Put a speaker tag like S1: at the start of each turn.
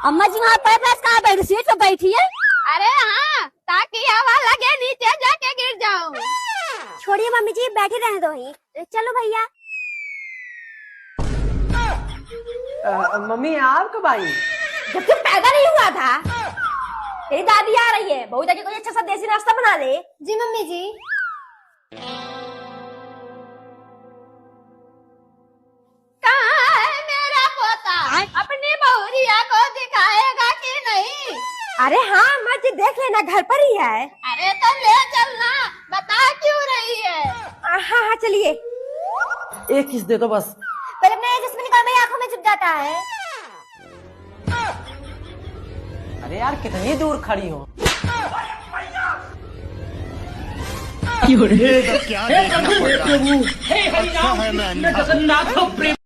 S1: अम्मा जी वहाँ पर बस कहाँ बैठी, सीट पे बैठी है।
S2: अरे हाँ, ताकि हवा लगे नीचे जाके गिर जाऊं।
S1: छोड़िए मम्मी जी, बैठे रहने दो ही। चलो भैया।
S3: मम्मी आप कब आई?
S1: जब तू पैदा नहीं हुआ था। तेरी दादी आ रही है, बहू जाके कोई अच्छा सा देसी नाश्ता बना ले। जी मम्मी जी।
S2: कहाँ है मेरा पोता? अपनी बहुरिया को दिखाएगा कि नहीं?
S1: अरे हाँ अम्मा जी, देख लेना, घर पर ही है।
S2: अरे तो ले चलना, बता क्यों रही है?
S1: हाँ हाँ चलिए।
S3: एक किस दे दो बस।
S1: पर अपने जिस्म निकाल मेरी आंखों में चुप जाता है।
S3: अरे यार कितनी दूर खड़ी हो?
S4: क्या देखना पड़ रहा है? अच्छा है मैं अंधा।